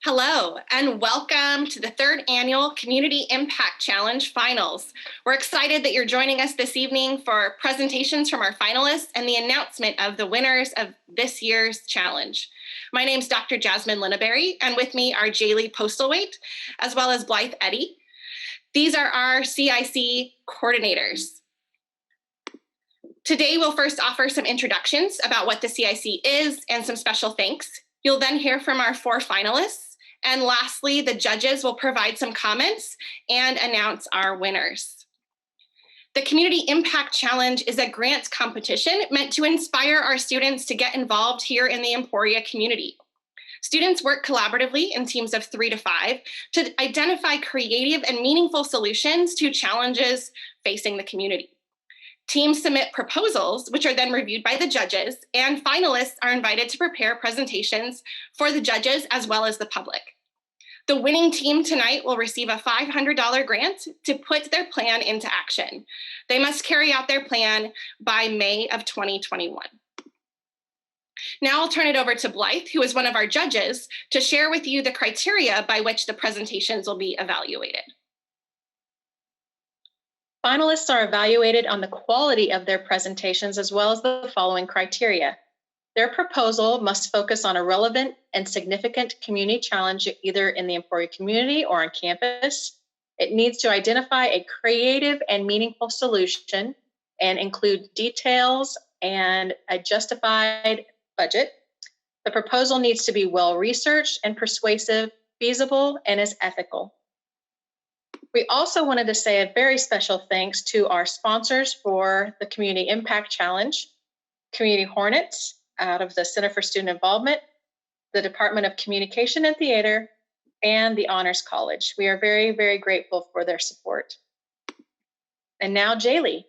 Hello, and welcome to the third annual Community Impact Challenge Finals. We're excited that you're joining us this evening for presentations from our finalists and the announcement of the winners of this year's challenge. My name's Dr. Jasmine Linneberry, and with me are Jaylee Postlethwaite, as well as Blythe Eddy. These are our CIC coordinators. Today, we'll first offer some introductions about what the CIC is and some special thanks. You'll then hear from our four finalists. And lastly, the judges will provide some comments and announce our winners. The Community Impact Challenge is a grants competition meant to inspire our students to get involved here in the Emporia community. Students work collaboratively in teams of 3 to 5 to identify creative and meaningful solutions to challenges facing the community. Teams submit proposals, which are then reviewed by the judges, and finalists are invited to prepare presentations for the judges as well as the public. The winning team tonight will receive a $500 grant to put their plan into action. They must carry out their plan by May of 2021. Now I'll turn it over to Blythe, who is one of our judges, to share with you the criteria by which the presentations will be evaluated. Finalists are evaluated on the quality of their presentations as well as the following criteria. Their proposal must focus on a relevant and significant community challenge either in the Emporia community or on campus. It needs to identify a creative and meaningful solution and include details and a justified budget. The proposal needs to be well-researched and persuasive, feasible, and is ethical. We also wanted to say a very special thanks to our sponsors for the Community Impact Challenge, Community Hornets out of the Center for Student Involvement, the Department of Communication and Theater, and the Honors College. We are very, very grateful for their support. And now, Jaylee.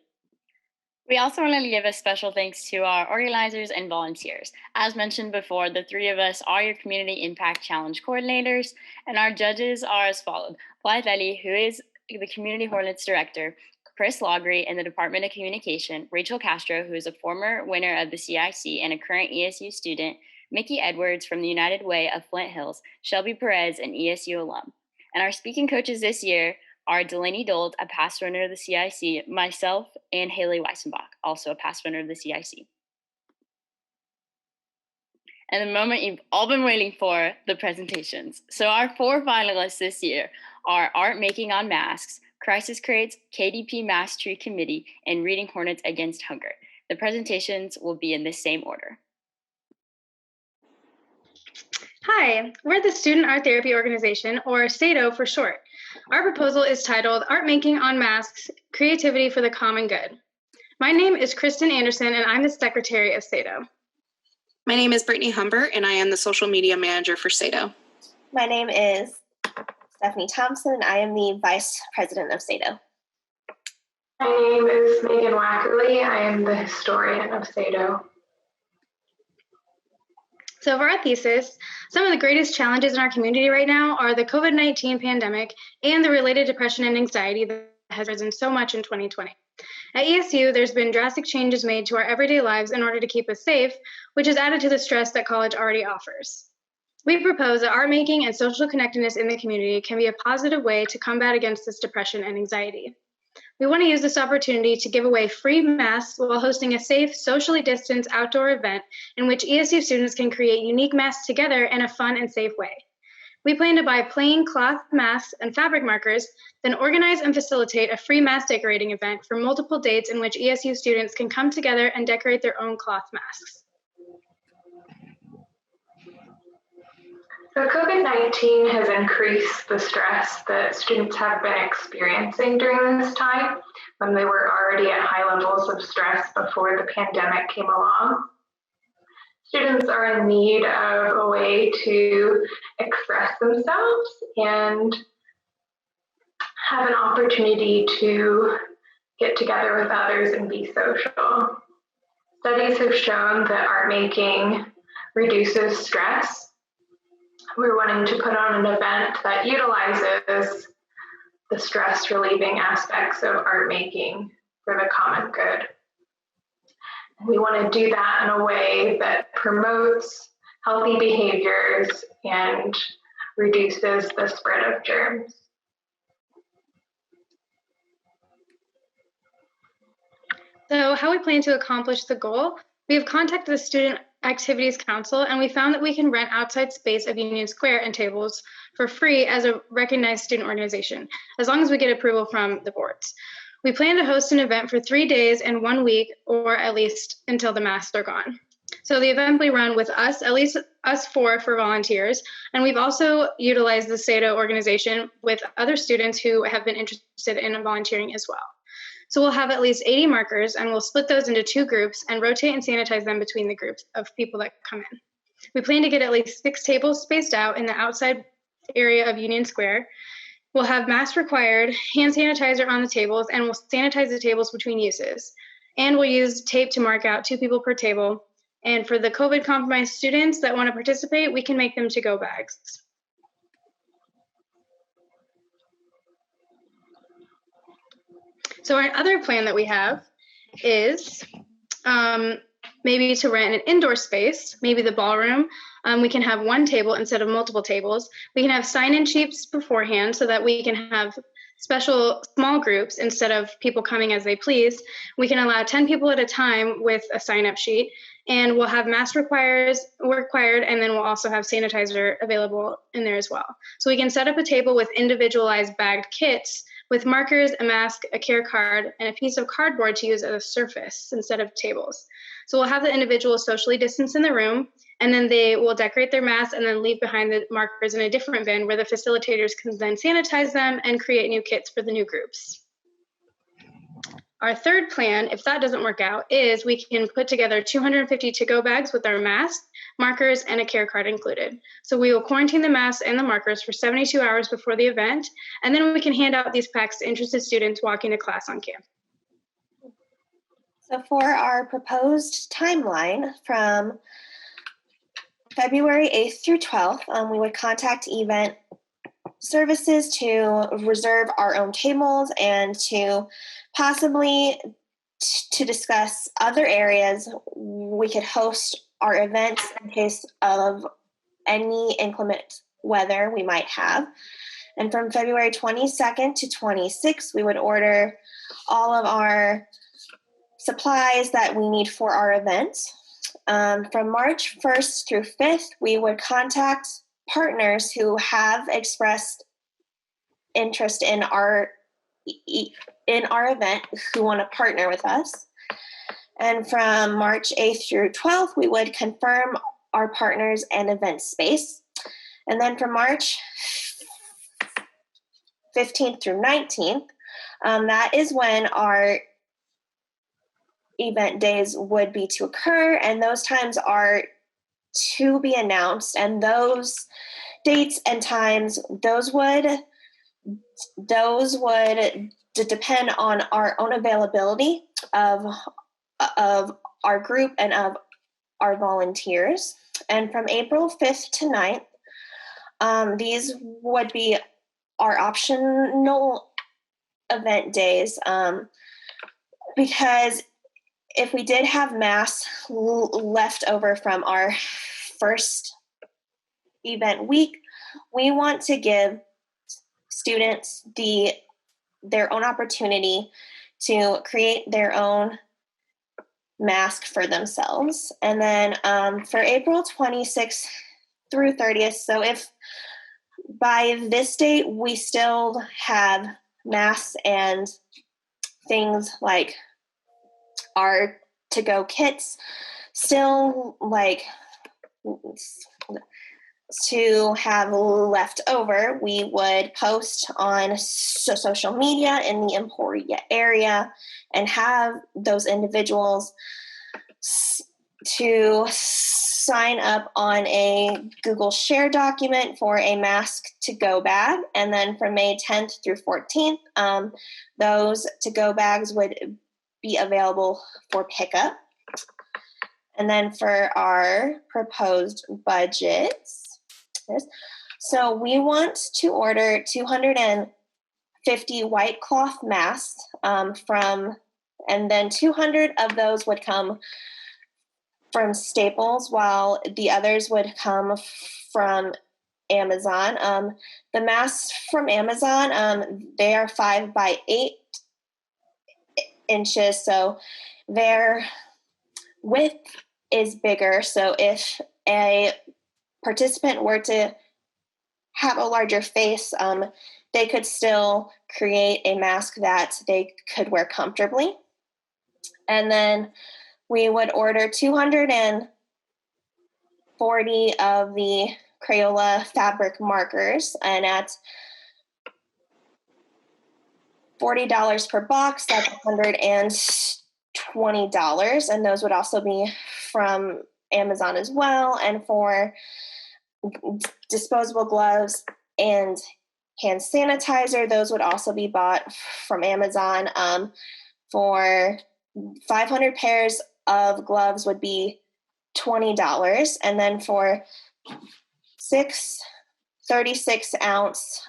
We also want to give a special thanks to our organizers and volunteers. As mentioned before, the three of us are your Community Impact Challenge coordinators, and our judges are as follows. Blythe Eddy, who is the Community Hornets Director, Chris Logry in the Department of Communication, Rachel Castro, who is a former winner of the CIC and a current ESU student, Mickey Edwards from the United Way of Flint Hills, Shelby Perez, an ESU alum. And our speaking coaches this year are Delaney Dold, a past winner of the CIC, myself, and Haley Weissenbach, also a past winner of the CIC. And the moment you've all been waiting for, the presentations. So our four finalists this year are Art Making on Masks, Crisis Crates, KDP Mass Tree Committee, and Reading Hornets Against Hunger. The presentations will be in this same order. Hi, we're the Student Art Therapy Organization, or SATO for short. Our proposal is titled Art Making on Masks, Creativity for the Common Good. My name is Kristen Anderson, and I'm the Secretary of SATO. My name is Brittany Humbert, and I am the Social Media Manager for SATO. My name is Stephanie Thompson, and I am the Vice President of SATO. My name is Megan Wackerly. I am the Historian of SATO. So for our thesis, some of the greatest challenges in our community right now are the COVID-19 pandemic and the related depression and anxiety that has risen so much in 2020. At ESU, there's been drastic changes made to our everyday lives in order to keep us safe, which is added to the stress that college already offers. We propose that art making and social connectedness in the community can be a positive way to combat against this depression and anxiety. We want to use this opportunity to give away free masks while hosting a safe, socially distanced outdoor event in which ESU students can create unique masks together in a fun and safe way. We plan to buy plain cloth masks and fabric markers, then organize and facilitate a free mask decorating event for multiple dates in which ESU students can come together and decorate their own cloth masks. So COVID-19 has increased the stress that students have been experiencing during this time when they were already at high levels of stress before the pandemic came along. Students are in need of a way to express themselves and have an opportunity to get together with others and be social. Studies have shown that art making reduces stress. We're wanting to put on an event that utilizes the stress relieving aspects of art making for the common good. We want to do that in a way that promotes healthy behaviors and reduces the spread of germs. So how we plan to accomplish the goal, we have contacted the Student Activities Council, and we found that we can rent outside space of Union Square and tables for free as a recognized student organization, as long as we get approval from the boards. We plan to host an event for 3 days and 1 week, or at least until the masks are gone. So the event will run with us, at least us four for volunteers, and we've also utilized the SADO organization with other students who have been interested in volunteering as well. So we'll have at least 80 markers, and we'll split those into 2 groups and rotate and sanitize them between the groups of people that come in. We plan to get at least 6 tables spaced out in the outside area of Union Square. We'll have masks required, hand sanitizer on the tables, and we'll sanitize the tables between uses. And we'll use tape to mark out 2 people per table. And for the COVID compromised students that want to participate, we can make them to-go bags. So our other plan that we have is maybe to rent an indoor space, maybe the ballroom. We can have 1 table instead of multiple tables. We can have sign-in sheets beforehand so that we can have special small groups instead of people coming as they please. We can allow 10 people at a time with a sign-up sheet, and we'll have mask required, and then we'll also have sanitizer available in there as well. So we can set up a table with individualized bagged kits with markers, a mask, a care card, and a piece of cardboard to use as a surface instead of tables. So we'll have the individuals socially distance in the room, and then they will decorate their masks and then leave behind the markers in a different bin where the facilitators can then sanitize them and create new kits for the new groups. Our third plan, if that doesn't work out, is we can put together 250 to-go bags with our masks, markers, and a care card included. So we will quarantine the masks and the markers for 72 hours before the event, and then we can hand out these packs to interested students walking to class on campus. So for our proposed timeline from February 8th through 12th, we would contact event services to reserve our own tables and to possibly to discuss other areas we could host our events in case of any inclement weather we might have. And from February 22nd to 26th, we would order all of our supplies that we need for our events. From March 1st through 5th, we would contact partners who have expressed interest in our event who want to partner with us. And from March 8th through 12th, we would confirm our partners and event space. And then from March 15th through 19th, that is when our event days would be to occur, and those times are to be announced, and those dates and times, those would depend on our own availability of our group and of our volunteers. And from April 5th to 9th, these would be our optional event days, because if we did have masks left over from our first event week, we want to give students their own opportunity to create their own mask for themselves. And then for April 26th through 30th, so if by this date we still have masks and things like our to-go kits still like to have left over, we would post on social media in the Emporia area and have those individuals to sign up on a Google Share document for a mask to-go bag. And then from May 10th through 14th, those to-go bags would be available for pickup. And then for our proposed budgets, so we want to order 250 white cloth masks and then 200 of those would come from Staples, while the others would come from Amazon. The masks from Amazon, they are 5 by 8 inches, so their width is bigger. So if a participant were to have a larger face, they could still create a mask that they could wear comfortably. And then we would order 240 of the Crayola fabric markers, and at $40 per box, that's $120. And those would also be from Amazon as well. And for disposable gloves and hand sanitizer, those would also be bought from Amazon. For 500 pairs of gloves would be $20. And then for 6 36-ounce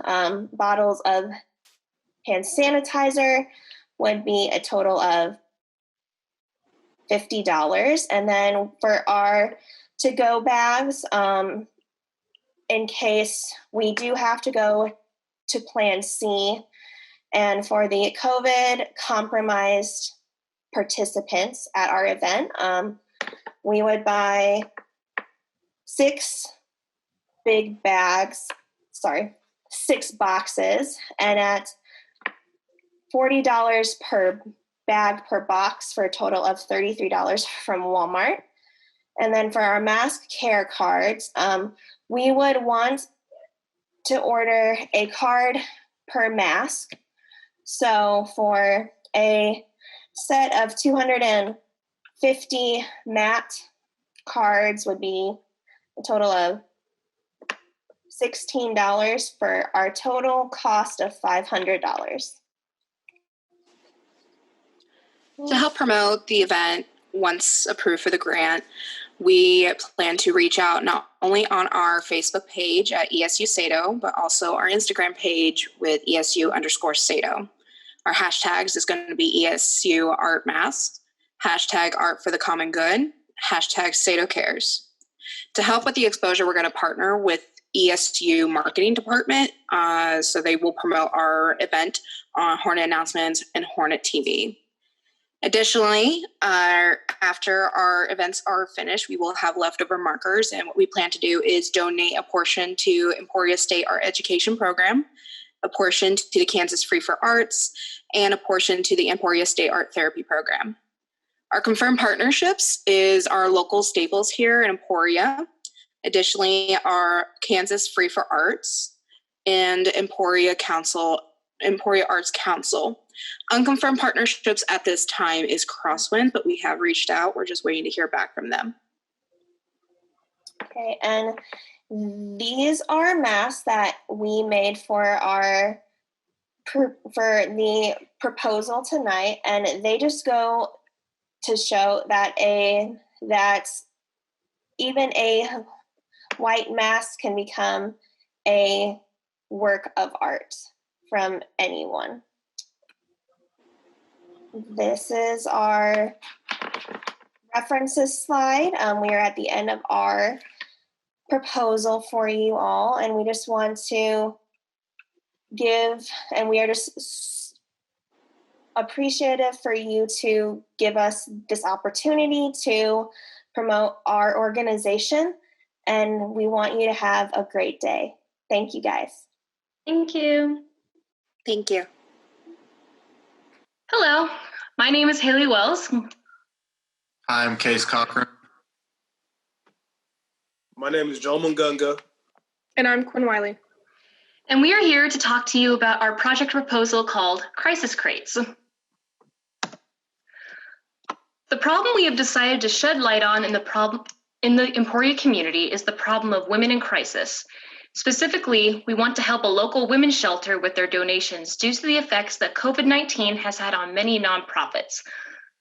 bottles of hand sanitizer would be a total of $50. And then for our to-go bags, in case we do have to go to Plan C, and for the COVID compromised participants at our event, we would buy 6 boxes, and at $40 per bag per box for a total of $33 from Walmart. And then for our mask care cards, we would want to order a card per mask. So for a set of 250 matte cards would be a total of $16 for our total cost of $500. To help promote the event, once approved for the grant, we plan to reach out not only on our Facebook page at ESU Sato, but also our Instagram page with ESU_Sato. Our hashtags is going to be ESU Art Masks, hashtag Art for the Common Good, hashtag Sato Cares. To help with the exposure, we're going to partner with ESU Marketing Department, so they will promote our event on Hornet announcements and Hornet TV. Additionally, after our events are finished, we will have leftover markers, and what we plan to do is donate a portion to Emporia State Art Education Program, a portion to the Kansas Free for Arts, and a portion to the Emporia State Art Therapy Program. Our confirmed partnerships is our local staples here in Emporia. Additionally, our Kansas Free for Arts and Emporia Arts Council. Unconfirmed partnerships at this time is Crosswind, but we have reached out. We're just waiting to hear back from them. Okay, and these are masks that we made for the proposal tonight, and they just go to show that even a white mask can become a work of art from anyone. This is our references slide. We are at the end of our proposal for you all, and we just want to we are just appreciative for you to give us this opportunity to promote our organization, and we want you to have a great day. Thank you, guys. Thank you. Thank you. Hello, my name is Haley Wells. I'm Case Cochran. My name is Joel Mungunga. And I'm Quinn Wiley. And we are here to talk to you about our project proposal called Crisis Crates. The problem we have decided to shed light on in the Emporia community is the problem of women in crisis. Specifically, we want to help a local women's shelter with their donations due to the effects that COVID-19 has had on many nonprofits.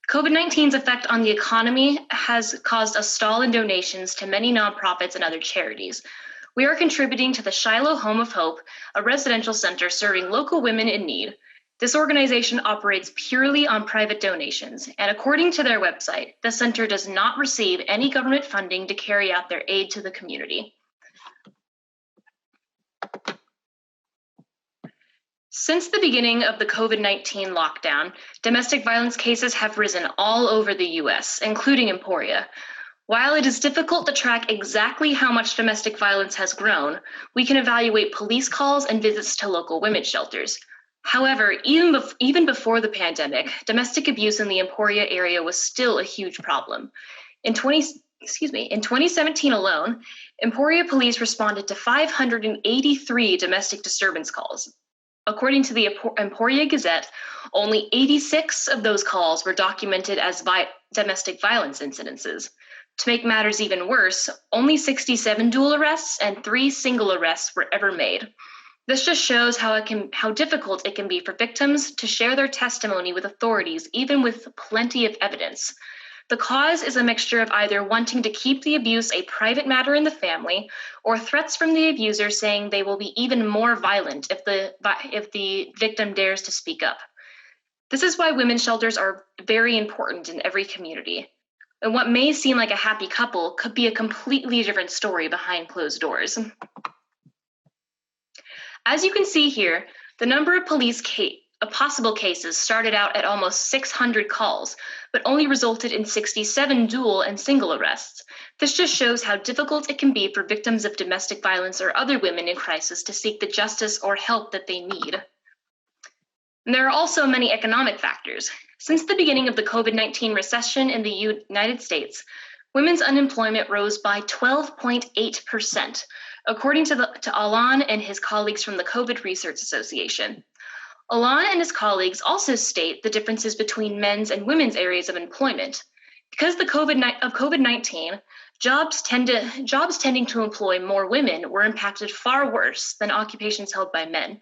COVID-19's effect on the economy has caused a stall in donations to many nonprofits and other charities. We are contributing to the Shiloh Home of Hope, a residential center serving local women in need. This organization operates purely on private donations, and according to their website, the center does not receive any government funding to carry out their aid to the community. Since the beginning of the COVID-19 lockdown, domestic violence cases have risen all over the US, including Emporia. While it is difficult to track exactly how much domestic violence has grown, we can evaluate police calls and visits to local women's shelters. However, even before the pandemic, domestic abuse in the Emporia area was still a huge problem. In 2017 alone, Emporia police responded to 583 domestic disturbance calls. According to the Emporia Gazette, only 86 of those calls were documented as domestic violence incidences. To make matters even worse, only 67 dual arrests and 3 single arrests were ever made. This just shows how difficult it can be for victims to share their testimony with authorities, even with plenty of evidence. The cause is a mixture of either wanting to keep the abuse a private matter in the family, or threats from the abuser saying they will be even more violent if the victim dares to speak up. This is why women's shelters are very important in every community. And what may seem like a happy couple could be a completely different story behind closed doors. As you can see here, the number of possible cases started out at almost 600 calls, but only resulted in 67 dual and single arrests. This just shows how difficult it can be for victims of domestic violence or other women in crisis to seek the justice or help that they need. And there are also many economic factors. Since the beginning of the COVID-19 recession in the United States, women's unemployment rose by 12.8%, according to Alan and his colleagues from the COVID Research Association. Alan and his colleagues also state the differences between men's and women's areas of employment. Because of COVID-19, jobs tending to employ more women were impacted far worse than occupations held by men,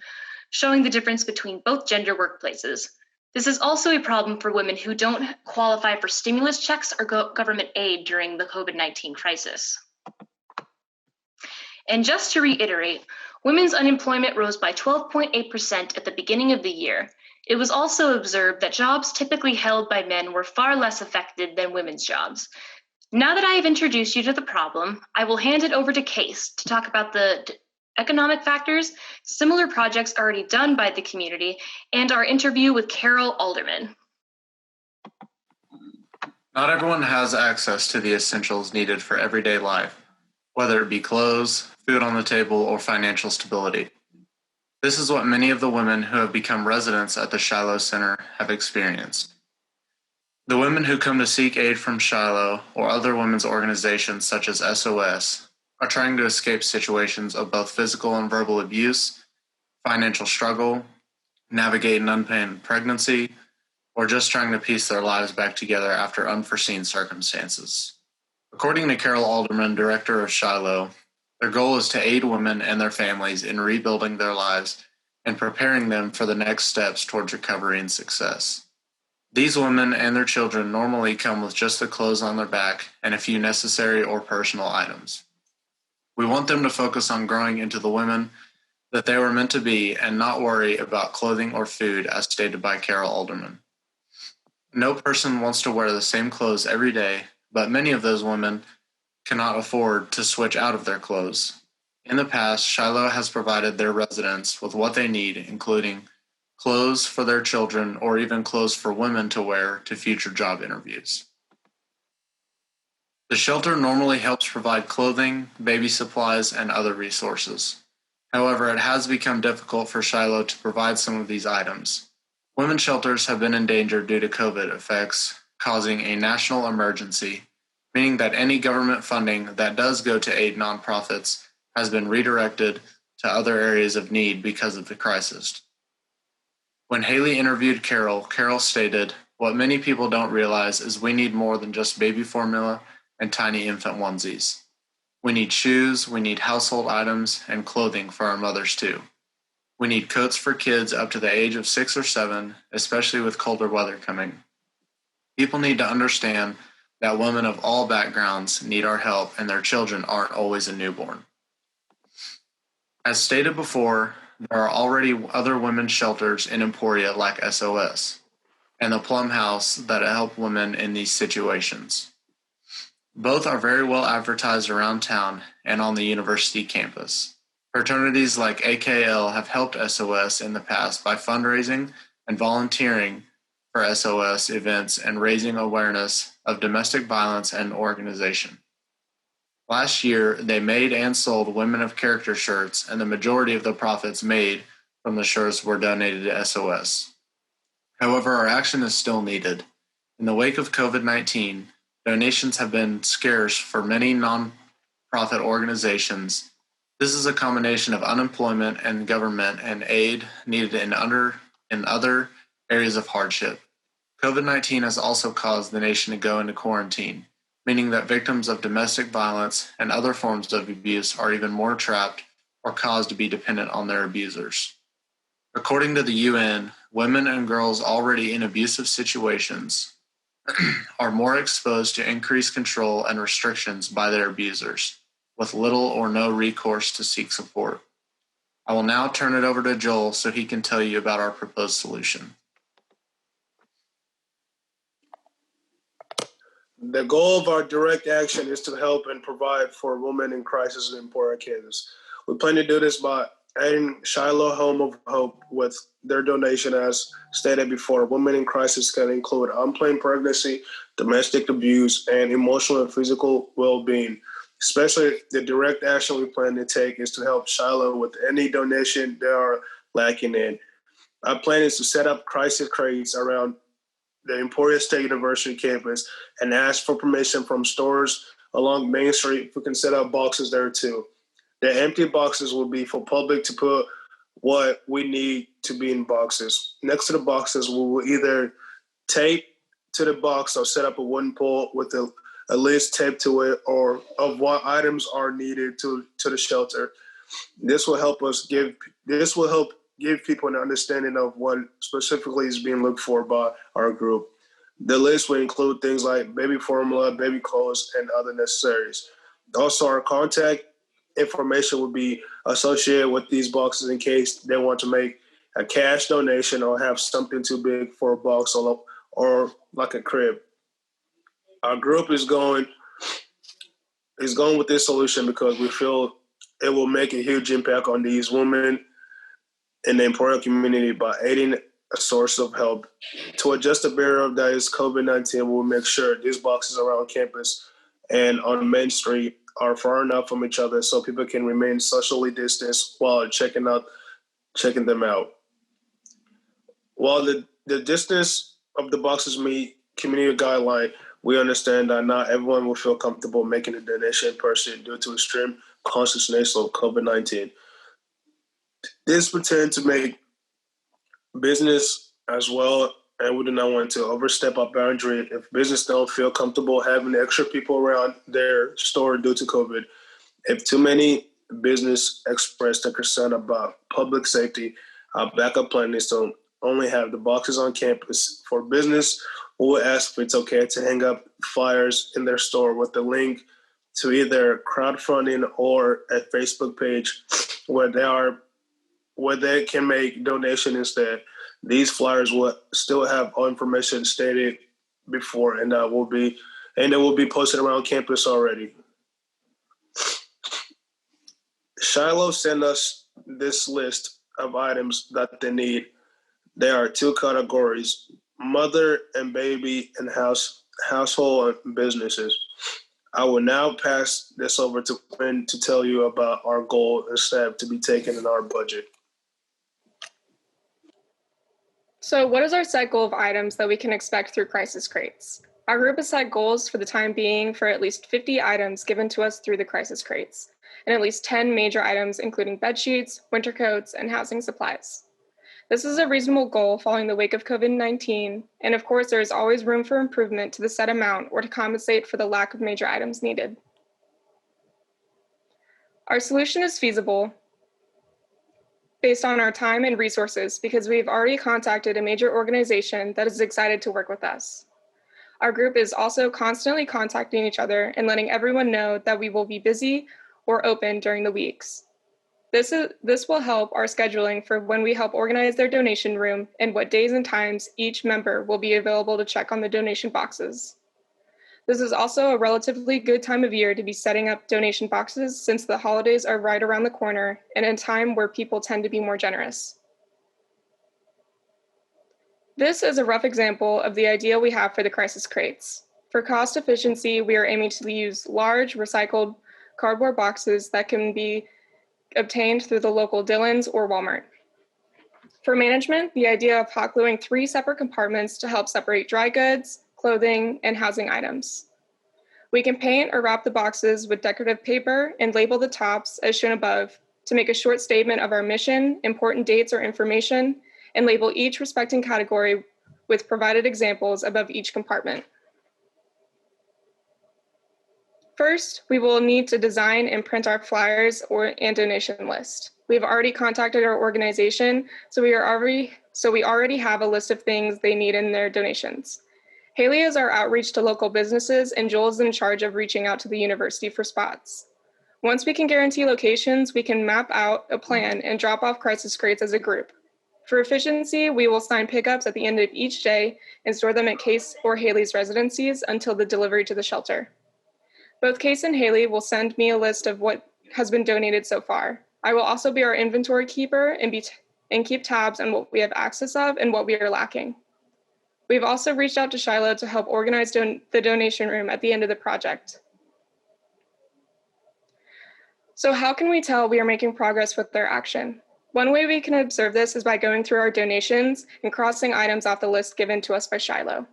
showing the difference between both gender workplaces. This is also a problem for women who don't qualify for stimulus checks or government aid during the COVID-19 crisis. And just to reiterate, women's unemployment rose by 12.8% at the beginning of the year. It was also observed that jobs typically held by men were far less affected than women's jobs. Now that I have introduced you to the problem, I will hand it over to Case to talk about the economic factors, similar projects already done by the community, and our interview with Carol Alderman. Not everyone has access to the essentials needed for everyday life, whether it be clothes, food on the table, or financial stability. This is what many of the women who have become residents at the Shiloh Center have experienced. The women who come to seek aid from Shiloh or other women's organizations such as SOS are trying to escape situations of both physical and verbal abuse, financial struggle, navigate an unplanned pregnancy, or just trying to piece their lives back together after unforeseen circumstances. According to Carol Alderman, director of Shiloh, their goal is to aid women and their families in rebuilding their lives and preparing them for the next steps towards recovery and success. These women and their children normally come with just the clothes on their back and a few necessary or personal items. We want them to focus on growing into the women that they were meant to be and not worry about clothing or food, as stated by Carol Alderman. No person wants to wear the same clothes every day, but many of those women cannot afford to switch out of their clothes. In the past, Shiloh has provided their residents with what they need, including clothes for their children or even clothes for women to wear to future job interviews. The shelter normally helps provide clothing, baby supplies, and other resources. However, it has become difficult for Shiloh to provide some of these items. Women's shelters have been in danger due to COVID effects, causing a national emergency, meaning that any government funding that does go to aid nonprofits has been redirected to other areas of need because of the crisis. When Haley interviewed Carol, Carol stated, "What many people don't realize is we need more than just baby formula and tiny infant onesies. We need shoes, we need household items, and clothing for our mothers too. We need coats for kids up to the age of 6 or 7, especially with colder weather coming. People need to understand that women of all backgrounds need our help and their children aren't always a newborn." As stated before, there are already other women's shelters in Emporia like SOS and the Plum House that help women in these situations. Both are very well advertised around town and on the university campus. Fraternities like AKL have helped SOS in the past by fundraising and volunteering for SOS events and raising awareness of domestic violence and organization. Last year, they made and sold Women of Character shirts, and the majority of the profits made from the shirts were donated to SOS. However, our action is still needed. In the wake of COVID-19, donations have been scarce for many nonprofit organizations. This is a combination of unemployment and government and aid needed in other areas of hardship. COVID-19 has also caused the nation to go into quarantine, meaning that victims of domestic violence and other forms of abuse are even more trapped or caused to be dependent on their abusers. According to the UN, women and girls already in abusive situations are more exposed to increased control and restrictions by their abusers, with little or no recourse to seek support. I will now turn it over to Joel so he can tell you about our proposed solution. The goal of our direct action is to help and provide for women in crisis in Emporia, Kansas. We plan to do this by adding Shiloh Home of Hope with their donation. As stated before, women in crisis can include unplanned pregnancy, domestic abuse, and emotional and physical well-being. Especially the direct action we plan to take is to help Shiloh with any donation they are lacking in. Our plan is to set up crisis crates around the Emporia State University campus and ask for permission from stores along Main Street if we can set up boxes there too. The empty boxes will be for public to put what we need to be in boxes. Next to the boxes, we will either tape to the box or set up a wooden pole with a list taped to it or of what items are needed to the shelter. This will help give people an understanding of what specifically is being looked for by our group. The list will include things like baby formula, baby clothes, and other necessaries. Also, our contact information will be associated with these boxes in case they want to make a cash donation or have something too big for a box or like a crib. Our group is going with this solution because we feel it will make a huge impact on these women in the Emporia community by aiding a source of help. To adjust the barrier that is COVID-19, we'll make sure these boxes around campus and on Main Street are far enough from each other so people can remain socially distanced while checking them out. While the distance of the boxes meet community guideline, we understand that not everyone will feel comfortable making a donation in person due to extreme consciousness of COVID-19. This pertains to make business as well, and we do not want to overstep our boundary if business don't feel comfortable having extra people around their store due to COVID. If too many business express their concern about public safety, our backup plan is to only have the boxes on campus. For business, we will ask if it's okay to hang up flyers in their store with the link to either crowdfunding or a Facebook page where they can make donation instead. These flyers will still have all information stated before, and it will be posted around campus already. Shiloh sent us this list of items that they need. There are two categories: mother and baby and household and businesses. I will now pass this over to Quinn to tell you about our goal and step to be taken in our budget. So what is our set goal of items that we can expect through crisis crates? Our group has set goals for the time being for at least 50 items given to us through the crisis crates, and at least 10 major items including bed sheets, winter coats, and housing supplies. This is a reasonable goal following the wake of COVID-19, and of course there is always room for improvement to the set amount or to compensate for the lack of major items needed. Our solution is feasible based on our time and resources because we've already contacted a major organization that is excited to work with us. Our group is also constantly contacting each other and letting everyone know that we will be busy or open during the weeks. This will help our scheduling for when we help organize their donation room and what days and times each member will be available to check on the donation boxes. This is also a relatively good time of year to be setting up donation boxes since the holidays are right around the corner and a time where people tend to be more generous. This is a rough example of the idea we have for the crisis crates. For cost efficiency, we are aiming to use large recycled cardboard boxes that can be obtained through the local Dillons or Walmart. For management, the idea of hot gluing 3 separate compartments to help separate dry goods, clothing, and housing items. We can paint or wrap the boxes with decorative paper and label the tops as shown above to make a short statement of our mission, important dates or information, and label each respecting category with provided examples above each compartment. First, we will need to design and print our flyers and donation list. We have already contacted our organization, so we already have a list of things they need in their donations. Haley is our outreach to local businesses, and Joel is in charge of reaching out to the university for spots. Once we can guarantee locations, we can map out a plan and drop off crisis crates as a group. For efficiency, we will assign pickups at the end of each day and store them at Case or Haley's residencies until the delivery to the shelter. Both Case and Haley will send me a list of what has been donated so far. I will also be our inventory keeper and keep tabs on what we have access of and what we are lacking. We've also reached out to Shiloh to help organize the donation room at the end of the project. So how can we tell we are making progress with their action? One way we can observe this is by going through our donations and crossing items off the list given to us by Shiloh.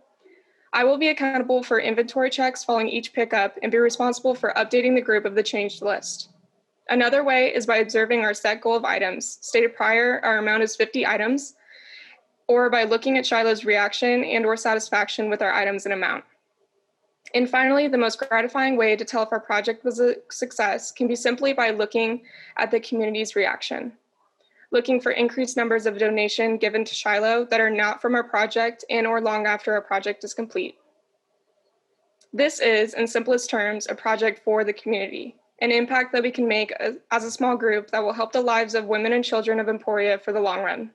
I will be accountable for inventory checks following each pickup and be responsible for updating the group of the changed list. Another way is by observing our set goal of items. Stated prior, our amount is 50 items, or by looking at Shiloh's reaction and/or satisfaction with our items and amount. And finally, the most gratifying way to tell if our project was a success can be simply by looking at the community's reaction. Looking for increased numbers of donation given to Shiloh that are not from our project and/or long after our project is complete. This is, in simplest terms, a project for the community, an impact that we can make as a small group that will help the lives of women and children of Emporia for the long run.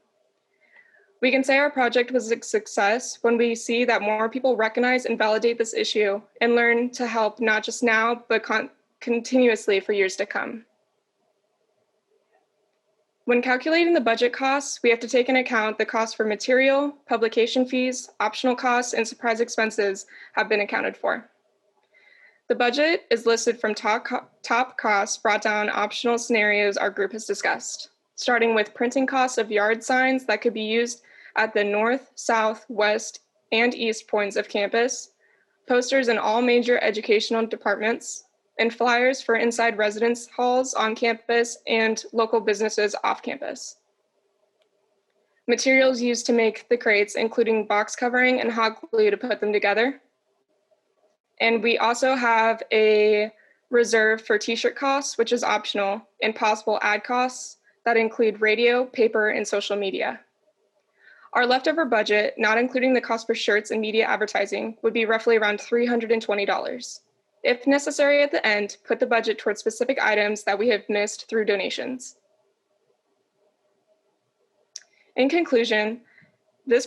We can say our project was a success when we see that more people recognize and validate this issue and learn to help not just now, but continuously for years to come. When calculating the budget costs, we have to take into account the cost for material, publication fees, optional costs, and surprise expenses have been accounted for. The budget is listed from top costs brought down optional scenarios our group has discussed, starting with printing costs of yard signs that could be used at the north, south, west, and east points of campus, posters in all major educational departments, and flyers for inside residence halls on campus and local businesses off campus. Materials used to make the crates, including box covering and hot glue to put them together. And we also have a reserve for t-shirt costs, which is optional, and possible ad costs that include radio, paper, and social media. Our leftover budget, not including the cost for shirts and media advertising, would be roughly around $320. If necessary at the end, put the budget towards specific items that we have missed through donations. In conclusion, we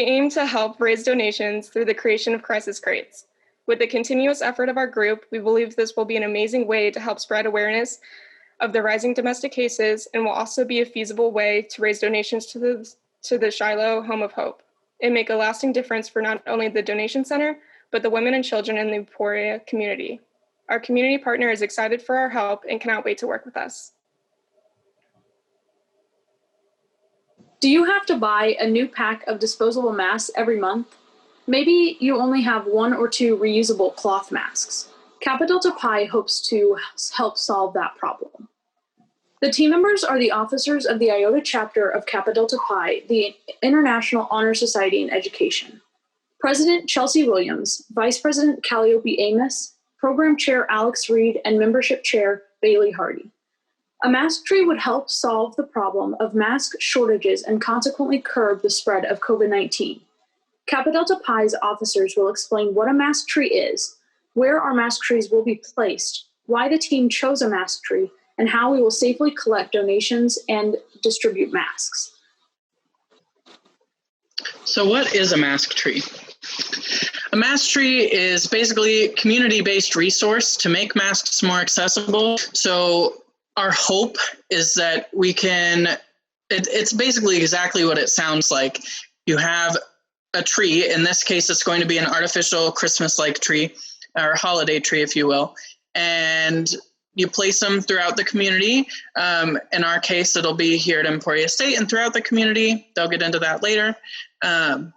aim to help raise donations through the creation of crisis crates. With the continuous effort of our group, we believe this will be an amazing way to help spread awareness of the rising domestic cases and will also be a feasible way to raise donations to the Shiloh Home of Hope and make a lasting difference for not only the donation center, but the women and children in the Emporia community. Our community partner is excited for our help and cannot wait to work with us. Do you have to buy a new pack of disposable masks every month? Maybe you only have 1 or 2 reusable cloth masks. Kappa Delta Pi hopes to help solve that problem. The team members are the officers of the Iota chapter of Kappa Delta Pi, the International Honor Society in Education. President Chelsea Williams, Vice President Calliope Amos, Program Chair Alex Reed, and Membership Chair Bailey Hardy. A mask tree would help solve the problem of mask shortages and consequently curb the spread of COVID-19. Kappa Delta Pi's officers will explain what a mask tree is, where our mask trees will be placed, why the team chose a mask tree, and how we will safely collect donations and distribute masks. So what is a mask tree? A mask tree is basically a community-based resource to make masks more accessible. So our hope is that we can, it's basically exactly what it sounds like. You have a tree, in this case, it's going to be an artificial Christmas-like tree, or holiday tree, if you will. And you place them throughout the community. In our case, it'll be here at Emporia State and throughout the community. They'll get into that later. And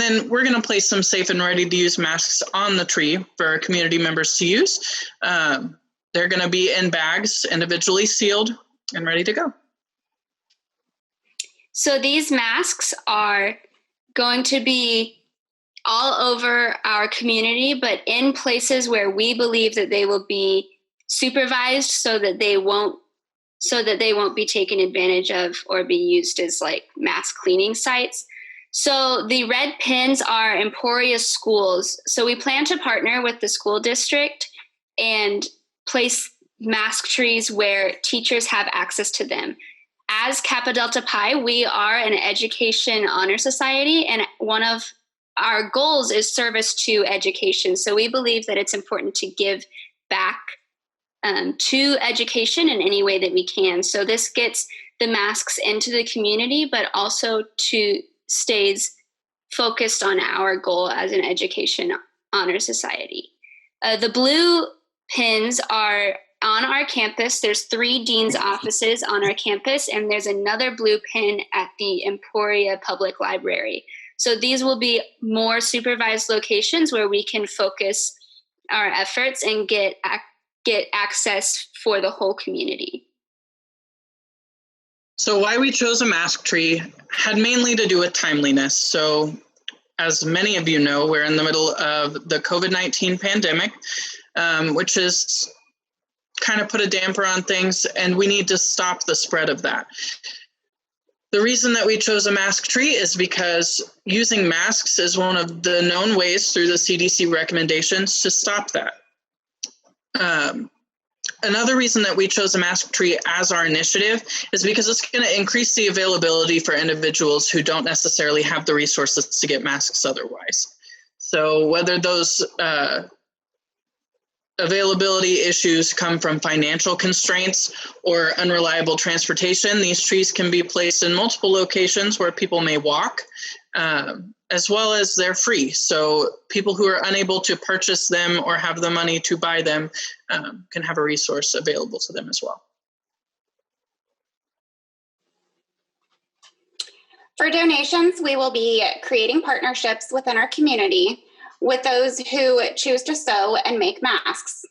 then we're going to place some safe and ready to use masks on the tree for our community members to use. They're going to be in bags, individually sealed and ready to go. So these masks are going to be all over our community, but in places where we believe that they will be supervised so that they won't be taken advantage of or be used as like mask cleaning sites. So the red pins are Emporia schools. So we plan to partner with the school district and place mask trees where teachers have access to them. As Kappa Delta Pi, we are an education honor society, and one of our goals is service to education. So we believe that it's important to give back to education in any way that we can. So this gets the masks into the community, but also stays focused on our goal as an education honor society. The blue pins are on our campus. There's 3 dean's offices on our campus, and there's another blue pin at the Emporia Public Library. So these will be more supervised locations where we can focus our efforts and get access for the whole community. So why we chose a mask tree had mainly to do with timeliness. So as many of you know, we're in the middle of the COVID-19 pandemic, which has kind of put a damper on things, and we need to stop the spread of that. The reason that we chose a mask tree is because using masks is one of the known ways through the CDC recommendations to stop that. Another reason that we chose a mask tree as our initiative is because it's going to increase the availability for individuals who don't necessarily have the resources to get masks otherwise. So whether those availability issues come from financial constraints or unreliable transportation, these trees can be placed in multiple locations where people may walk, as well as they're free. So people who are unable to purchase them or have the money to buy them can have a resource available to them as well. For donations, we will be creating partnerships within our community with those who choose to sew and make masks.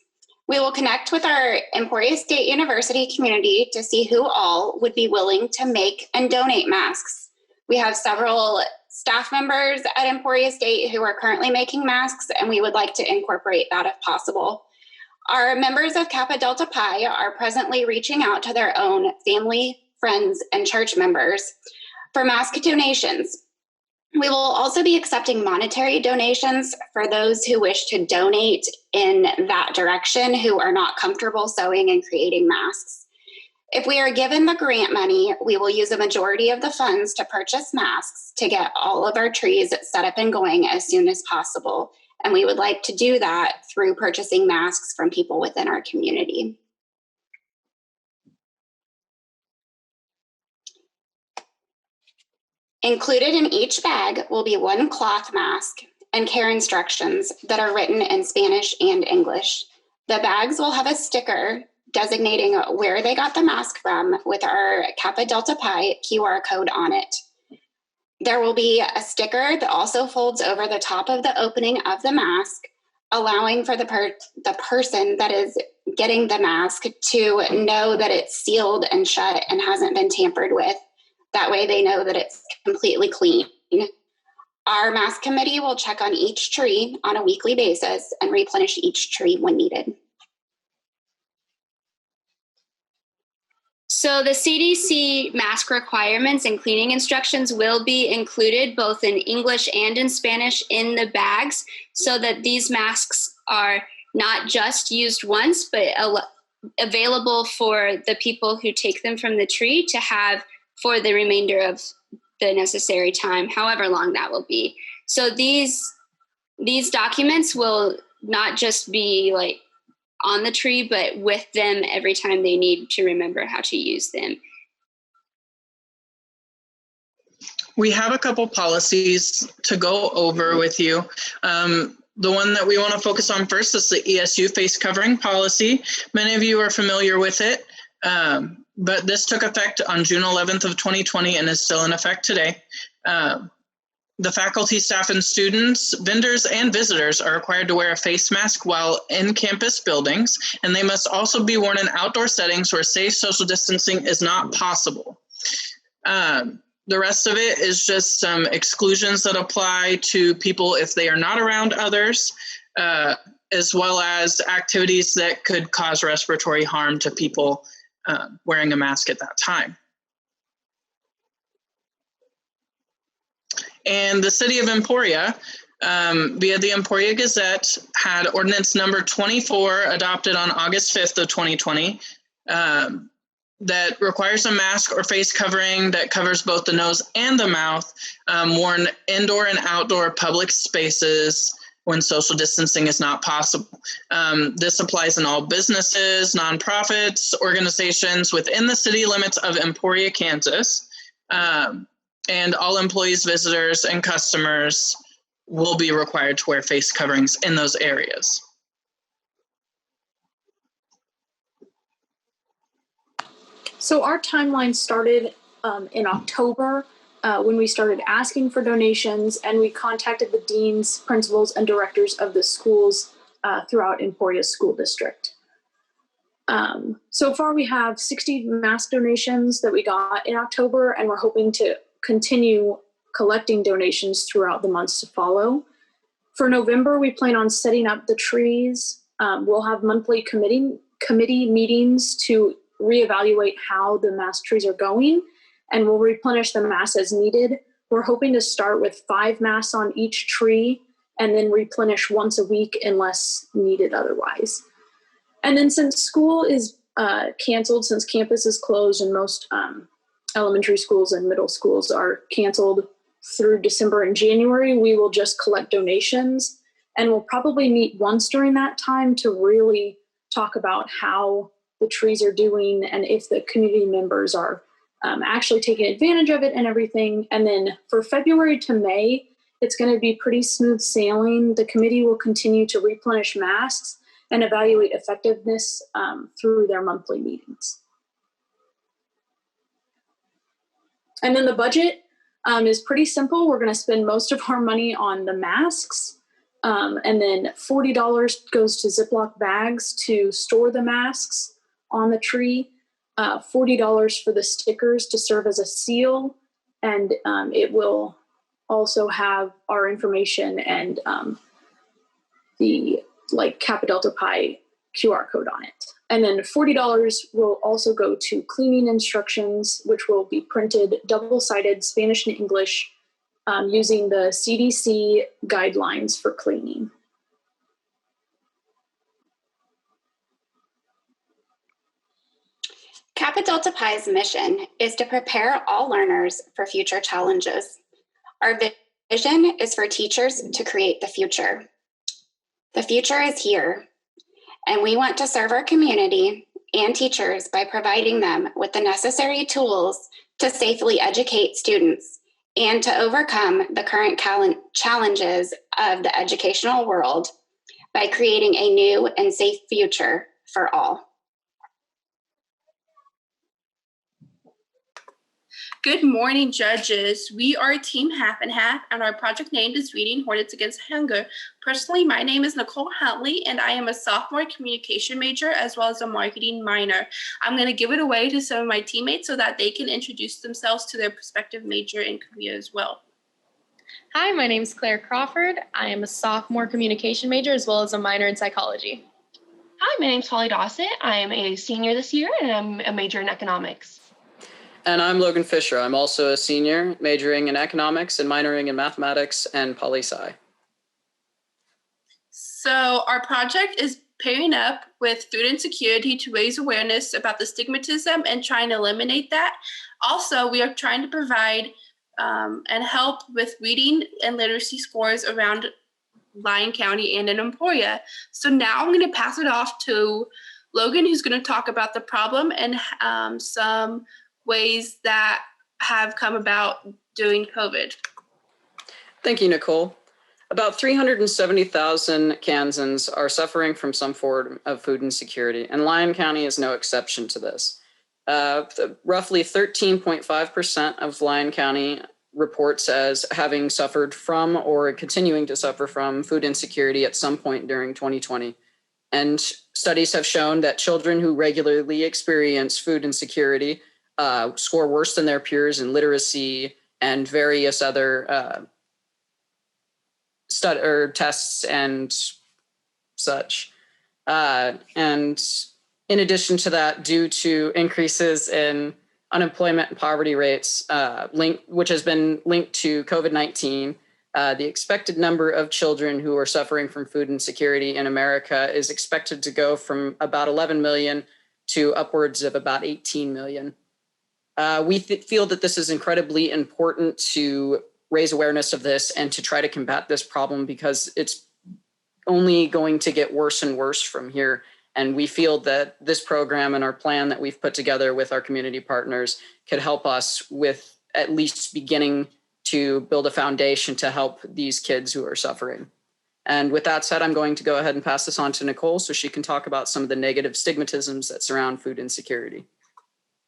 We will connect with our Emporia State University community to see who all would be willing to make and donate masks. We have several staff members at Emporia State who are currently making masks, and we would like to incorporate that if possible. Our members of Kappa Delta Pi are presently reaching out to their own family, friends, and church members for mask donations. We will also be accepting monetary donations for those who wish to donate in that direction, who are not comfortable sewing and creating masks. If we are given the grant money, we will use a majority of the funds to purchase masks to get all of our trees set up and going as soon as possible. And we would like to do that through purchasing masks from people within our community. Included in each bag will be 1 cloth mask and care instructions that are written in Spanish and English. The bags will have a sticker designating where they got the mask from with our Kappa Delta Pi QR code on it. There will be a sticker that also folds over the top of the opening of the mask, allowing for the person that is getting the mask to know that it's sealed and shut and hasn't been tampered with. That way they know that it's completely clean. Our mask committee will check on each tree on a weekly basis and replenish each tree when needed. So the CDC mask requirements and cleaning instructions will be included both in English and in Spanish in the bags, so that these masks are not just used once, but available for the people who take them from the tree to have for the remainder of the necessary time, however long that will be. So these documents will not just be like on the tree, but with them every time they need to remember how to use them. We have a couple policies to go over with you. The one that we want to focus on first is the ESU face covering policy. Many of you are familiar with it, but this took effect on June 11th of 2020 and is still in effect today. The faculty, staff, and students, vendors, and visitors are required to wear a face mask while in campus buildings, and they must also be worn in outdoor settings where safe social distancing is not possible. The rest of it is just some exclusions that apply to people if they are not around others, as well as activities that could cause respiratory harm to people wearing a mask at that time. And the city of Emporia, via the Emporia Gazette, had ordinance number 24 adopted on August 5th of 2020 that requires a mask or face covering that covers both the nose and the mouth, worn indoor and outdoor public spaces when social distancing is not possible. This applies in all businesses, nonprofits, organizations within the city limits of Emporia, Kansas. And all employees, visitors, and customers will be required to wear face coverings in those areas. So our timeline started in October when we started asking for donations, and we contacted the deans, principals, and directors of the schools throughout Emporia School District. So far we have 60 mask donations that we got in October, and we're hoping to continue collecting donations throughout the months to follow. For November, we plan on setting up the trees. We'll have monthly committee meetings to reevaluate how the mask trees are going, and we'll replenish the masks as needed. We're hoping to start with 5 masks on each tree and then replenish once a week unless needed otherwise. And then since school is canceled, since campus is closed and most elementary schools and middle schools are canceled through December and January, we will just collect donations, and we'll probably meet once during that time to really talk about how the trees are doing and if the community members are actually taking advantage of it and everything. And then for February to May, it's going to be pretty smooth sailing. The committee will continue to replenish masks and evaluate effectiveness through their monthly meetings. And then the budget is pretty simple. We're going to spend most of our money on the masks. And then $40 goes to Ziploc bags to store the masks on the tree, $40 for the stickers to serve as a seal, and it will also have our information and the Kappa Delta Pi QR code on it. And then $40 will also go to cleaning instructions, which will be printed double-sided Spanish and English using the CDC guidelines for cleaning. Kappa Delta Pi's mission is to prepare all learners for future challenges. Our vision is for teachers to create the future. The future is here, and we want to serve our community and teachers by providing them with the necessary tools to safely educate students and to overcome the current challenges of the educational world by creating a new and safe future for all. Good morning, judges. We are Team Half and Half, and our project name is Reading Hornets Against Hunger. Personally, my name is Nicole Huntley, and I am a sophomore communication major as well as a marketing minor. I'm going to give it away to some of my teammates so that they can introduce themselves to their prospective major and career as well. Hi, my name is Claire Crawford. I am a sophomore communication major as well as a minor in psychology. Hi, my name's Holly Dossett. I am a senior this year, and I'm a major in economics. And I'm Logan Fisher. I'm also a senior, majoring in economics and minoring in mathematics and poli-sci. So our project is pairing up with Food Insecurity to raise awareness about the stigmatism and trying to eliminate that. Also, we are trying to provide and help with reading and literacy scores around Lyon County and in Emporia. So now I'm going to pass it off to Logan, who's going to talk about the problem and some ways that have come about during COVID. Thank you, Nicole. About 370,000 Kansans are suffering from some form of food insecurity, and Lyon County is no exception to this. Roughly 13.5% of Lyon County reports as having suffered from or continuing to suffer from food insecurity at some point during 2020. And studies have shown that children who regularly experience food insecurity score worse than their peers in literacy and various other tests and such. And in addition to that, due to increases in unemployment and poverty rates, which has been linked to COVID-19, the expected number of children who are suffering from food insecurity in America is expected to go from about 11 million to upwards of about 18 million. We feel that this is incredibly important to raise awareness of this and to try to combat this problem because it's only going to get worse and worse from here. And we feel that this program and our plan that we've put together with our community partners could help us with at least beginning to build a foundation to help these kids who are suffering. And with that said, I'm going to go ahead and pass this on to Nicole so she can talk about some of the negative stigmatisms that surround food insecurity.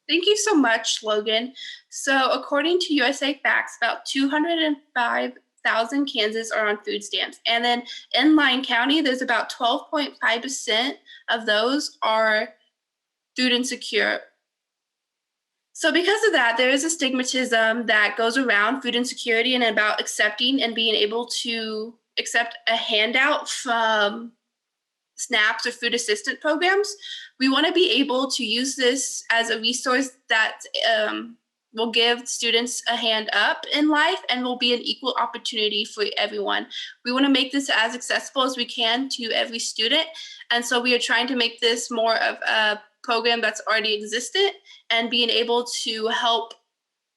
Thank you so much, Logan. So according to USA Facts, about 205,000 Kansans are on food stamps. And then in Lyon County, there's about 12.5% of those are food insecure. So because of that, there is a stigmatism that goes around food insecurity and about accepting and being able to accept a handout from SNAPs or food assistance programs. We want to be able to use this as a resource that will give students a hand up in life and will be an equal opportunity for everyone. We want to make this as accessible as we can to every student. And so we are trying to make this more of a program that's already existent and being able to help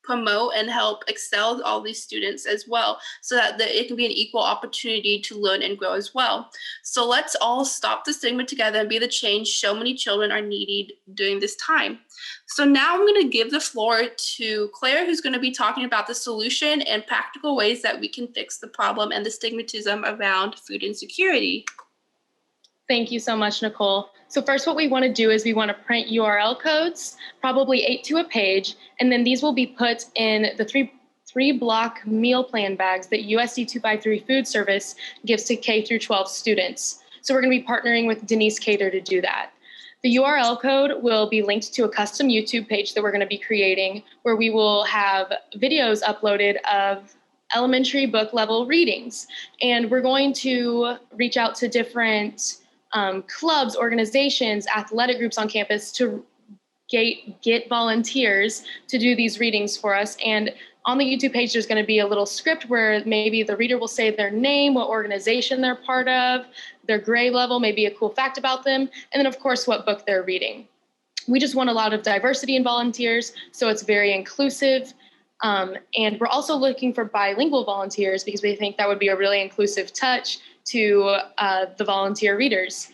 promote and help excel all these students as well so that it can be an equal opportunity to learn and grow as well. So let's all stop the stigma together and be the change so many children are needed during this time. So now I'm going to give the floor to Claire, who's going to be talking about the solution and practical ways that we can fix the problem and the stigmatism around food insecurity. Thank you so much, Nicole. So first, what we want to do is we want to print URL codes, probably 8 to a page, and then these will be put in the three block meal plan bags that USD 253 Food Service gives to K through 12 students. So we're going to be partnering with Denise Cater to do that. The URL code will be linked to a custom YouTube page that we're going to be creating where we will have videos uploaded of elementary book level readings. And we're going to reach out to different clubs, organizations, athletic groups on campus to get volunteers to do these readings for us. And on the YouTube page, there's going to be a little script where maybe the reader will say their name, what organization they're part of, their grade level, maybe a cool fact about them, and then of course what book they're reading. We just want a lot of diversity in volunteers, so it's very inclusive. And we're also looking for bilingual volunteers because we think that would be a really inclusive touch to the volunteer readers.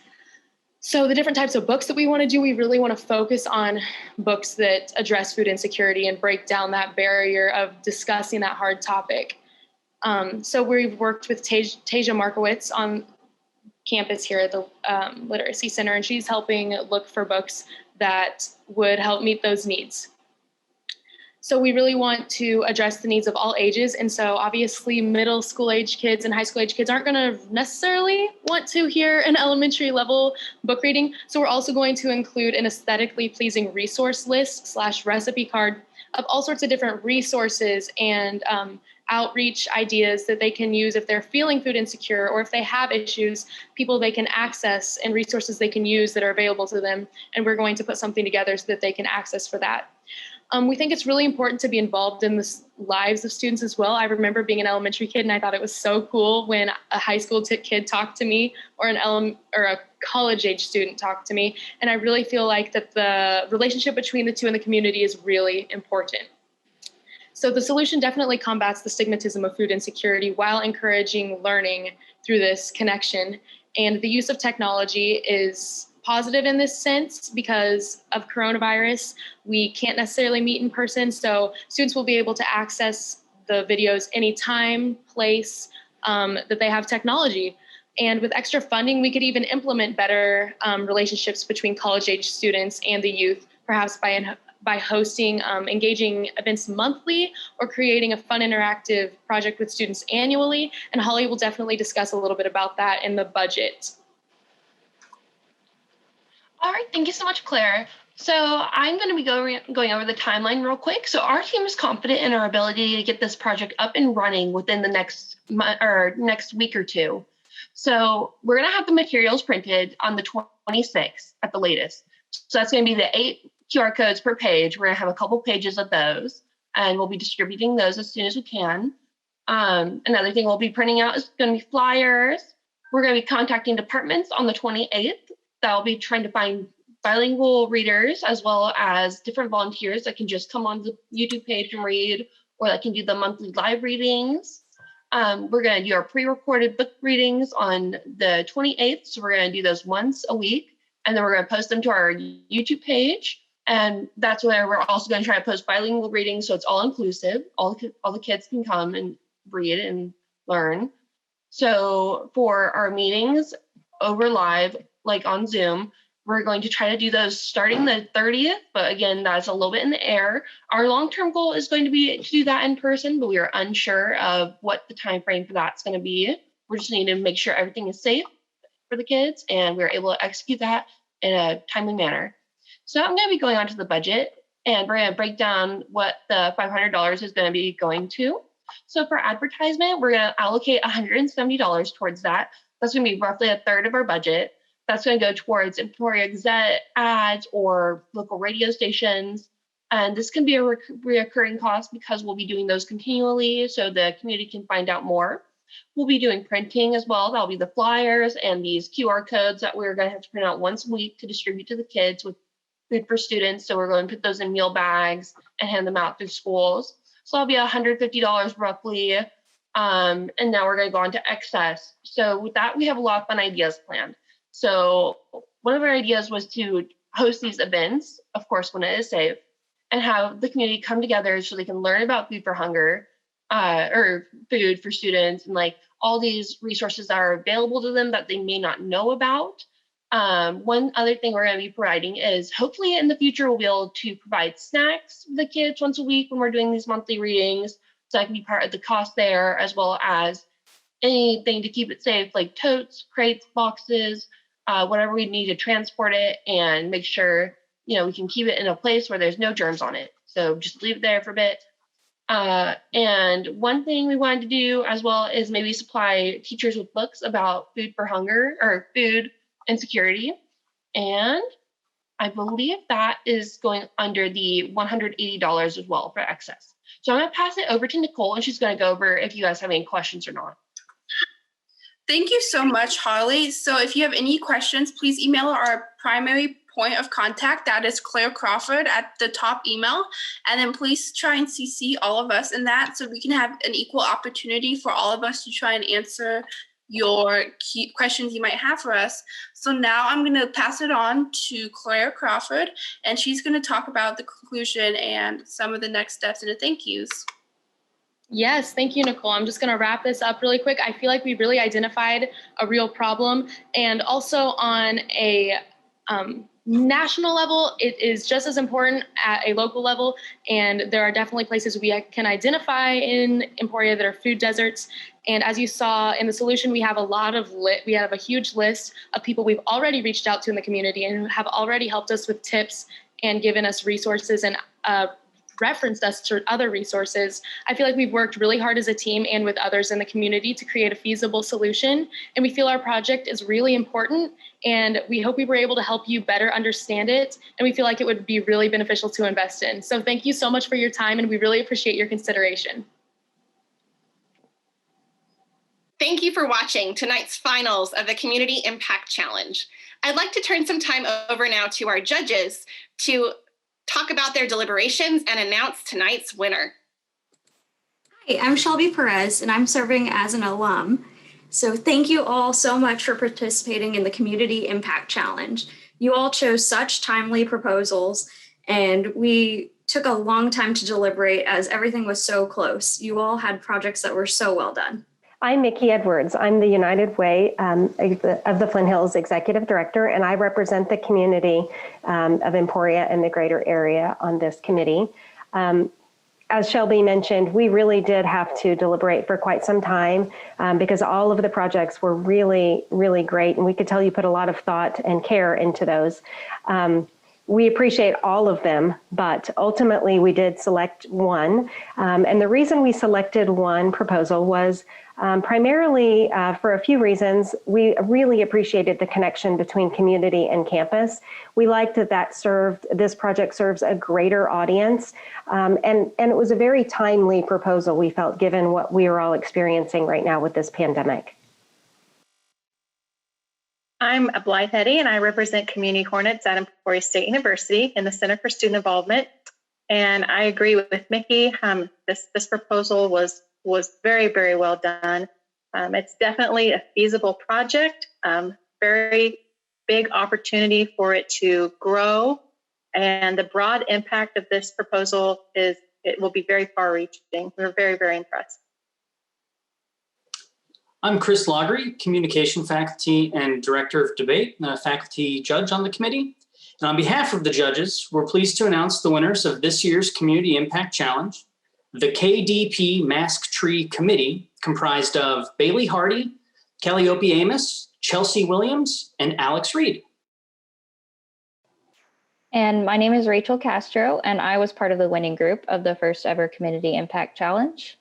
So the different types of books that we want to do, we really want to focus on books that address food insecurity and break down that barrier of discussing that hard topic. So we've worked with Tasia Markowitz on campus here at the Literacy Center, and she's helping look for books that would help meet those needs. So we really want to address the needs of all ages. And so obviously middle school age kids and high school age kids aren't going to necessarily want to hear an elementary level book reading. So we're also going to include an aesthetically pleasing resource list / recipe card of all sorts of different resources and outreach ideas that they can use if they're feeling food insecure or if they have issues, people they can access and resources they can use that are available to them. And we're going to put something together so that they can access for that. We think it's really important to be involved in the lives of students as well. I remember being an elementary kid and I thought it was so cool when a high school kid talked to me or a college age student talked to me. And I really feel like that the relationship between the two in the community is really important. So the solution definitely combats the stigmatism of food insecurity while encouraging learning through this connection. And the use of technology is positive in this sense because of coronavirus. We can't necessarily meet in person, so students will be able to access the videos anytime, place that they have technology. And with extra funding, we could even implement better relationships between college-age students and the youth, perhaps by hosting engaging events monthly or creating a fun interactive project with students annually. And Holly will definitely discuss a little bit about that in the budget. All right, thank you so much, Claire. So I'm going to be going over the timeline real quick. So our team is confident in our ability to get this project up and running within the next week or two. So we're going to have the materials printed on the 26th at the latest. So that's going to be the 8 QR codes per page. We're going to have a couple pages of those, and we'll be distributing those as soon as we can. Another thing we'll be printing out is going to be flyers. We're going to be contacting departments on the 28th. That'll be trying to find bilingual readers as well as different volunteers that can just come on the YouTube page and read, or that can do the monthly live readings. We're going to do our pre-recorded book readings on the 28th. So we're going to do those once a week, and then we're going to post them to our YouTube page. And that's where we're also going to try to post bilingual readings, so it's all inclusive. All the kids can come and read and learn. So for our meetings over live, like on Zoom, we're going to try to do those starting the 30th, but again, that's a little bit in the air. Our long-term goal is going to be to do that in person, but we are unsure of what the time frame for that's going to be. We're just need to make sure everything is safe for the kids, and we're able to execute that in a timely manner. So I'm going to be going on to the budget, and we're going to break down what the $500 is going to be going to. So for advertisement, we're going to allocate $170 towards that. That's going to be roughly a third of our budget. That's going to go towards Emporia Gazette ads or local radio stations. And this can be a reoccurring cost because we'll be doing those continually so the community can find out more. We'll be doing printing as well. That'll be the flyers and these QR codes that we're going to have to print out once a week to distribute to the kids with food for students. So we're going to put those in meal bags and hand them out through schools. So that'll be $150 roughly. And now we're going to go on to excess. So with that, we have a lot of fun ideas planned. So one of our ideas was to host these events, of course, when it is safe, and have the community come together so they can learn about food for hunger or food for students, and like all these resources that are available to them that they may not know about. One other thing we're going to be providing is hopefully in the future we'll be able to provide snacks for the kids once a week when we're doing these monthly readings. So that can be part of the cost there, as well as anything to keep it safe, like totes, crates, boxes, whatever we need to transport it and make sure, we can keep it in a place where there's no germs on it. So just leave it there for a bit. And one thing we wanted to do as well is maybe supply teachers with books about food for hunger or food insecurity. And I believe that is going under the $180 as well for excess. So I'm going to pass it over to Nicole, and she's going to go over if you guys have any questions or not. Thank you so much, Holly. So if you have any questions, please email our primary point of contact. That is Claire Crawford at the top email. And then please try and CC all of us in that so we can have an equal opportunity for all of us to try and answer your key questions you might have for us. So now I'm going to pass it on to Claire Crawford, and she's going to talk about the conclusion and some of the next steps and the thank yous. Yes, thank you, Nicole. I'm just going to wrap this up really quick. I feel like we really identified a real problem, and also on a national level, it is just as important at a local level. And there are definitely places we can identify in Emporia that are food deserts. And as you saw in the solution, we have a huge list of people we've already reached out to in the community and have already helped us with tips and given us resources and referenced us to other resources. I feel like we've worked really hard as a team and with others in the community to create a feasible solution. And we feel our project is really important, and we hope we were able to help you better understand it. And we feel like it would be really beneficial to invest in. So thank you so much for your time, and we really appreciate your consideration. Thank you for watching tonight's finals of the Community Impact Challenge. I'd like to turn some time over now to our judges to talk about their deliberations and announce tonight's winner. Hey, I'm Shelby Perez, and I'm serving as an alum. So thank you all so much for participating in the Community Impact Challenge. You all chose such timely proposals, and we took a long time to deliberate as everything was so close. You all had projects that were so well done. I'm Mickey Edwards. I'm the United Way of the Flint Hills Executive Director, and I represent the community of Emporia and the greater area on this committee. As Shelby mentioned, we really did have to deliberate for quite some time because all of the projects were really, really great, and we could tell you put a lot of thought and care into those. We appreciate all of them, but ultimately we did select one. And the reason we selected one proposal was primarily for a few reasons. We really appreciated the connection between community and campus. We liked that this project serves a greater audience. And it was a very timely proposal, we felt, given what we are all experiencing right now with this pandemic. I'm Blythe Hetty, and I represent Community Hornets at Emporia State University in the Center for Student Involvement. And I agree with Mickey. This proposal was very, very well done. It's definitely a feasible project, very big opportunity for it to grow. And the broad impact of this proposal it will be very far reaching. We're very, very impressed. I'm Chris Loggery, Communication Faculty and Director of Debate, and a faculty judge on the committee. And on behalf of the judges, we're pleased to announce the winners of this year's Community Impact Challenge. The KDP Mask Tree Committee, comprised of Bailey Hardy, Calliope Amos, Chelsea Williams, and Alex Reed. And my name is Rachel Castro, and I was part of the winning group of the first ever Community Impact Challenge.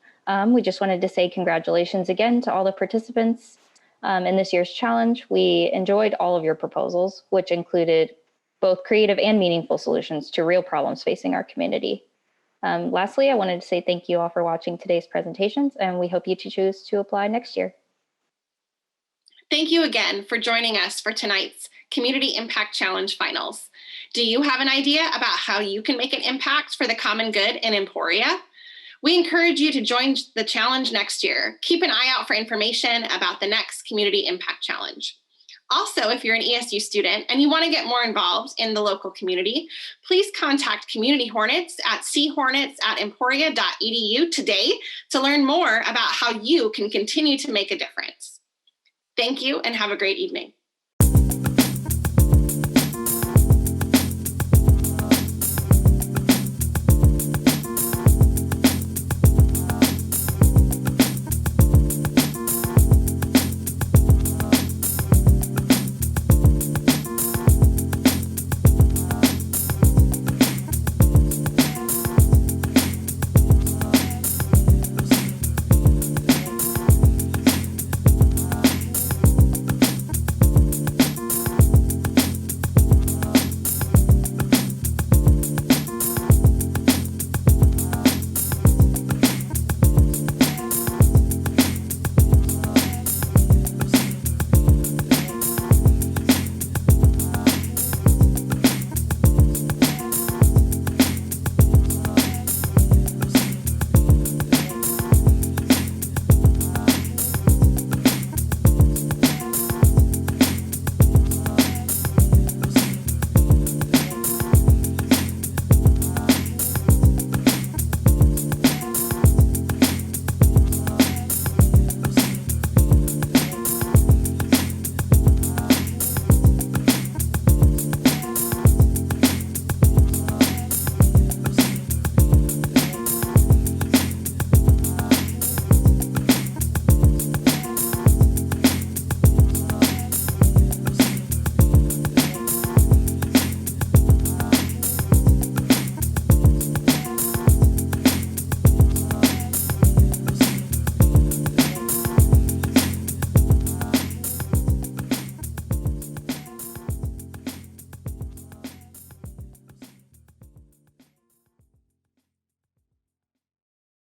We just wanted to say congratulations again to all the participants in this year's challenge. We enjoyed all of your proposals, which included both creative and meaningful solutions to real problems facing our community. Lastly, I wanted to say thank you all for watching today's presentations, and we hope you choose to apply next year. Thank you again for joining us for tonight's Community Impact Challenge finals. Do you have an idea about how you can make an impact for the common good in Emporia? We encourage you to join the challenge next year. Keep an eye out for information about the next Community Impact Challenge. Also, if you're an ESU student and you want to get more involved in the local community, please contact Community Hornets at chornets@emporia.edu today to learn more about how you can continue to make a difference. Thank you and have a great evening.